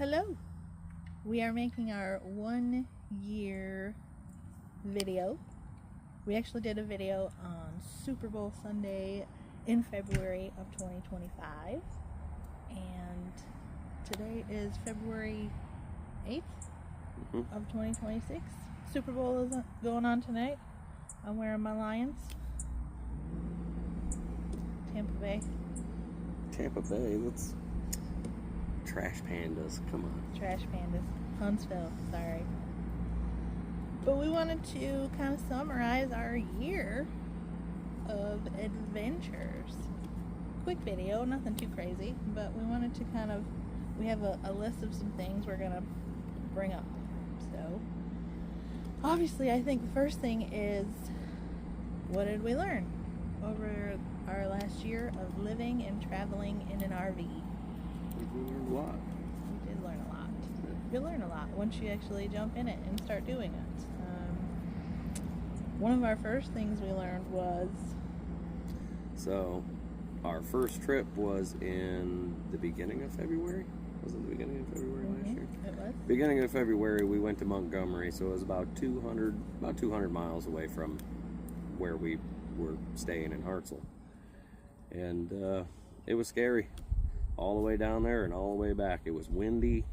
Hello. We are making our 1-year video. We actually did a video on Super Bowl Sunday in February of 2025. And today is February 8th of 2026. Super Bowl is going on tonight. I'm wearing my Lions. Tampa Bay. Tampa Bay, that's Trash Pandas, come on. Trash Pandas. Huntsville, sorry. But we wanted to kind of summarize our year of adventures. Quick video, nothing too crazy, but we wanted to kind of, we have a list of some things we're going to bring up. So, obviously, I think the first thing is, what did we learn over our last year of living and traveling in an RV? We learned a lot. We did learn a lot. You learn a lot once you actually jump in it and start doing it. One of our first things we learned was... So, our first trip was in the beginning of February. Was it the beginning of February last year? It was. Beginning of February, we went to Montgomery, so it was about 200 miles away from where we were staying in Hartselle. And it was scary. All the way down there and all the way back. It was windy,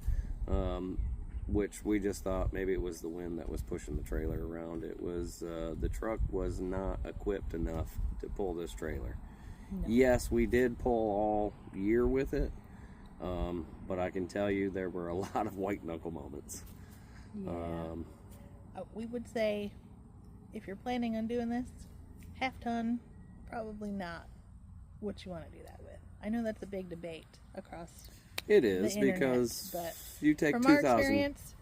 which we just thought maybe it was the wind that was pushing the trailer around. It was, the truck was not equipped enough to pull this trailer. No. Yes, we did pull all year with it, but I can tell you there were a lot of white knuckle moments. Yeah. We would say, if you're planning on doing this, half ton, probably not what you want to do that with. I know that's a big debate across It is, the internet, because but you take from 2,000. our experience,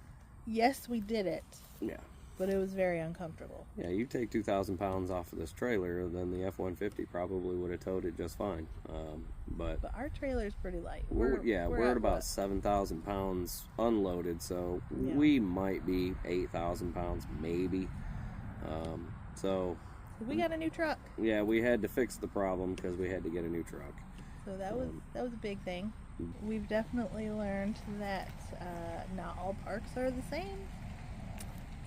yes, we did it. Yeah. But it was very uncomfortable. Yeah, you take 2,000 pounds off of this trailer, then the F-150 probably would have towed it just fine. But our trailer's pretty light. we're at about what? 7,000 pounds unloaded, so Yeah. we might be 8,000 pounds, maybe. So We got a new truck. yeah, we had to fix the problem because we had to get a new truck. So that was a big thing. We've definitely learned that not all parks are the same,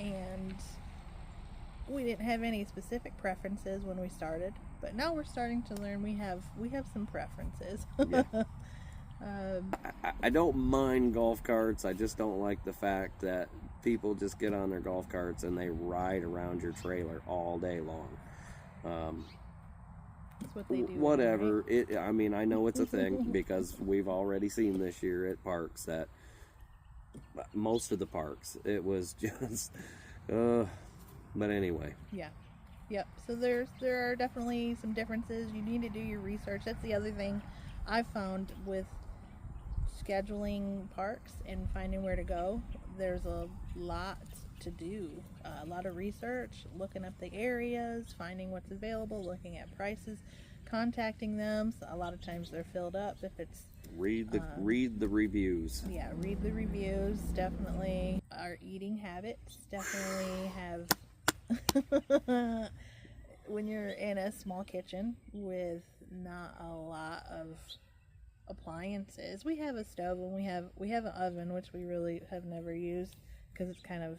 and we didn't have any specific preferences when we started, but now we're starting to learn we have some preferences. Yeah. I don't mind golf carts. I just don't like the fact that people just get on their golf carts and they ride around your trailer all day long. That's what they do. Whatever. I mean, I know it's a thing because we've already seen this year at parks that most of the parks, it was just, but anyway. Yeah. Yep. So there are definitely some differences. You need to do your research. That's the other thing I've found with scheduling parks and finding where to go. There's a lot to do. A lot of research, looking up the areas, finding what's available, looking at prices, contacting them. So a lot of times they're filled up. If it's read the reviews. Yeah, read the reviews. Definitely. Our eating habits definitely have when you're in a small kitchen with not a lot of appliances. We have a stove and we have an oven, which we really have never used because it's kind of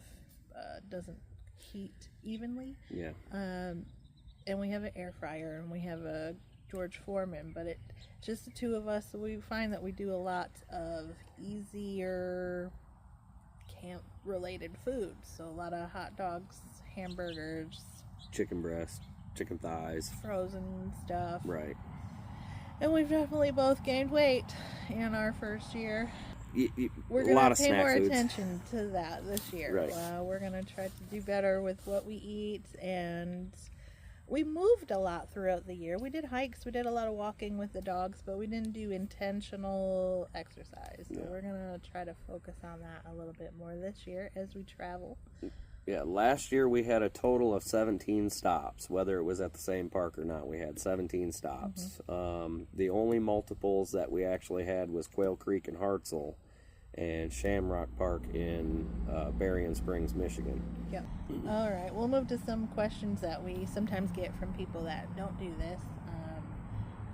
doesn't heat evenly. Yeah. And we have an air fryer and we have a George Foreman, but it's just the two of us, so we find that we do a lot of easier camp related foods. So a lot of hot dogs, hamburgers, Chicken breast, chicken thighs. frozen stuff. Right. And we've definitely both gained weight in our first year. We're A going lot to of pay snack more foods. attention to that this year. Right. We're going to try to do better with what we eat, and we moved a lot throughout the year. We did hikes, we did a lot of walking with the dogs, but we didn't do intentional exercise. So we're going to try to focus on that a little bit more this year as we travel. Yeah, last year we had a total of 17 stops, whether it was at the same park or not. We had 17 stops. The only multiples that we actually had was Quail Creek in Hartselle and Shamrock Park in Berrien Springs, Michigan. Yep. All right, we'll move to some questions that we sometimes get from people that don't do this.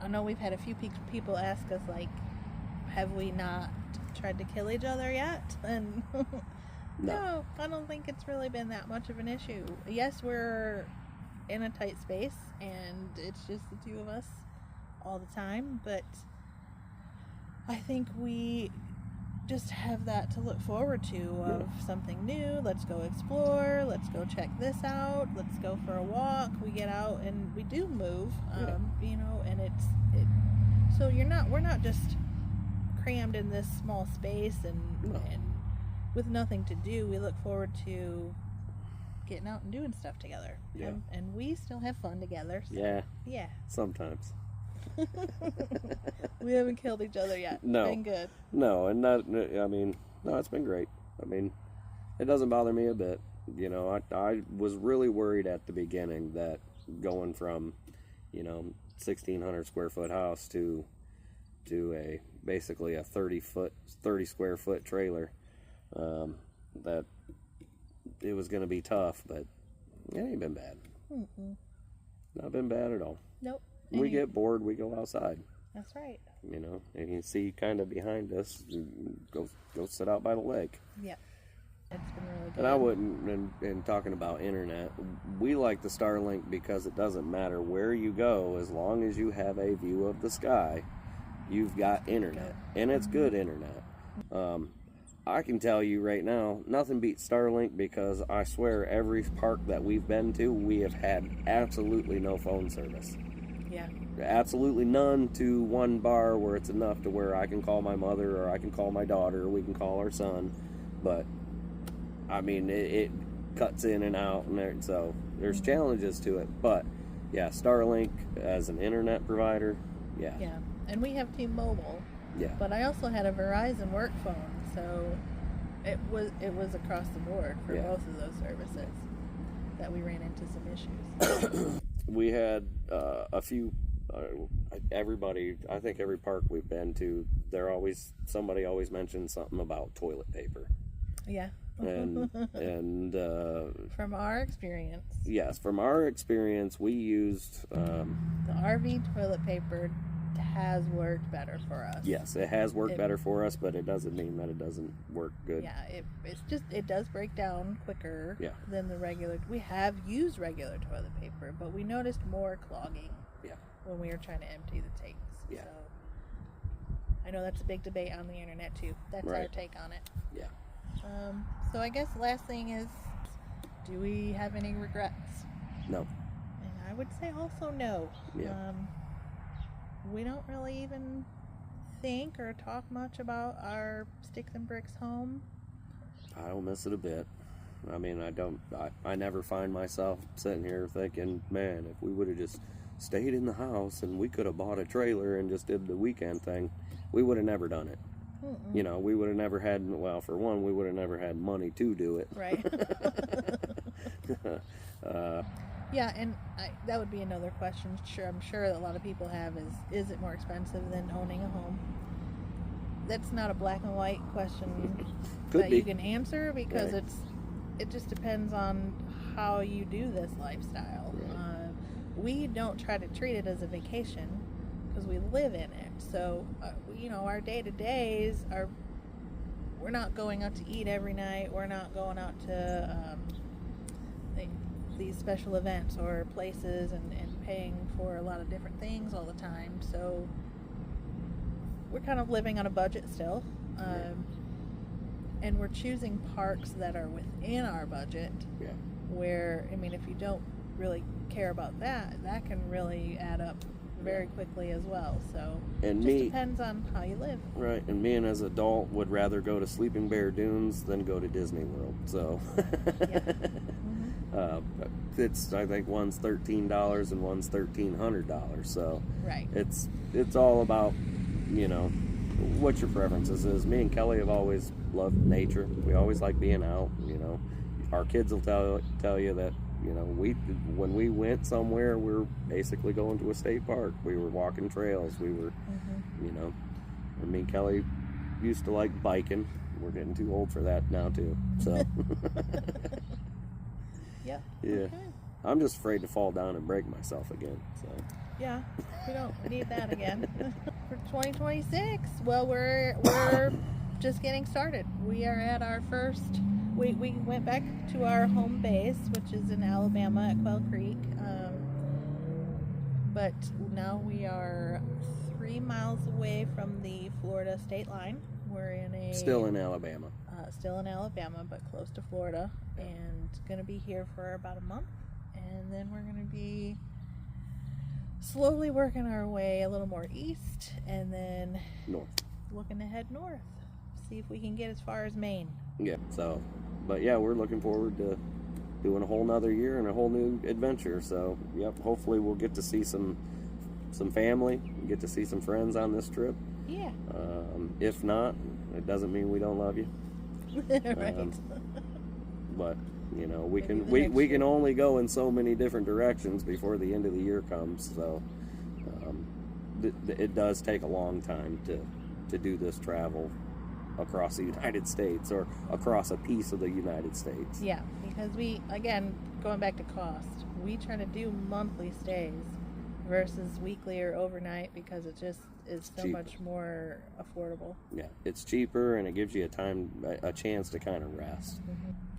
I know we've had a few people ask us, like, have we not tried to kill each other yet. And No. no, I don't think it's really been that much of an issue. Yes, we're in a tight space and it's just the two of us all the time, but I think we just have that to look forward to of something new. Let's go explore, let's go check this out, let's go for a walk. We get out and we do move, you know, and so we're not just crammed in this small space and with nothing to do. We look forward to getting out and doing stuff together. Yeah. And we still have fun together. So, yeah. Sometimes. We haven't killed each other yet. No. It's been good. No, and not, I mean, no, it's been great. I mean, it doesn't bother me a bit. You know, I was really worried at the beginning that going from, you know, 1,600 square foot house to basically a 30 square foot trailer, that it was going to be tough, but it ain't been bad. Not been bad at all. Nope. We get bored, we go outside. That's right. You know, and you see kind of behind us, go sit out by the lake. Yeah. It's been really good. And I wouldn't, and talking about internet, we like the Starlink because it doesn't matter where you go, as long as you have a view of the sky, you've got internet. And it's good internet. I can tell you right now, nothing beats Starlink, because I swear every park that we've been to, we have had absolutely no phone service. Yeah. Absolutely none, to one bar where it's enough to where I can call my mother or I can call my daughter or we can call our son. But I mean, it cuts in and out, and so there's challenges to it. But yeah, Starlink as an internet provider, yeah. And we have T-Mobile. Yeah. But I also had a Verizon work phone, so it was across the board for both of those services that we ran into some issues. We had a few. Everybody, I think every park we've been to, somebody always mentions something about toilet paper. Yeah. And from our experience. Yes, from our experience, we used the RV toilet paper has worked better for us. Yes, it has worked better for us, but it doesn't mean that it doesn't work good. Yeah, it does break down quicker than the regular. We have used regular toilet paper, but we noticed more clogging when we were trying to empty the tanks. Yeah. So I know that's a big debate on the internet too. That's our take on it. Yeah. So I guess the last thing is, do we have any regrets? No. And I would say also no. Yeah. We don't really even think or talk much about our sticks and bricks home. I don't miss it a bit. I mean, I never find myself sitting here thinking, man, if we would have just stayed in the house and we could have bought a trailer and just did the weekend thing, we would have never done it. You know, we would have never had, well, for one, we would have never had money to do it. Right. Yeah, and that would be another question. I'm sure that a lot of people have is it more expensive than owning a home? That's not a black and white question you can answer, because it just depends on how you do this lifestyle. Right. We don't try to treat it as a vacation because we live in it. So, you know, our day-to-days we're not going out to eat every night. We're not going out to these special events or places and paying for a lot of different things all the time. So we're kind of living on a budget still. And we're choosing parks that are within our budget. Yeah. Where, I mean, if you don't really care about that can really add up very quickly as well. So and it just depends on how you live. Right, and me, and as an adult, would rather go to Sleeping Bear Dunes than go to Disney World. So it's, I think one's $13 and one's $1,300. So it's all about, you know, what your preferences is. Me and Kelly have always loved nature. We always like being out. You know, our kids will tell you that, you know, when we went somewhere, we're basically going to a state park. We were walking trails. We were, you know, and me and Kelly used to like biking. We're getting too old for that now too. So yeah. Okay. I'm just afraid to fall down and break myself again. So yeah, we don't need that again. For 2026, well, we're just getting started. We are at our first. We went back to our home base, which is in Alabama at Quail Creek. But now we are 3 miles away from the Florida state line. We're in a Still in Alabama. Still in Alabama, but close to Florida, and going to be here for about a month, and then we're going to be slowly working our way a little more east, and then North. looking to head north, see if we can get as far as Maine. Yeah. So, but yeah, we're looking forward to doing a whole nother year and a whole new adventure. So, yep. Hopefully, we'll get to see some family, get to see some friends on this trip. Yeah. If not, it doesn't mean we don't love you. Right. But you know, we Maybe can the next we year. can only go in so many different directions before the end of the year comes. So it does take a long time to do this travel across the United States or across a piece of the United States. Yeah, because we, again, going back to cost, we try to do monthly stays versus weekly or overnight because it just is so Cheaper. much more affordable. Yeah, it's cheaper and it gives you a chance to kind of rest.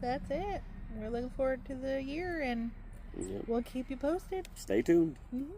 That's it. We're looking forward to the year, and Yep. we'll keep you posted. Stay tuned. Mm-hmm.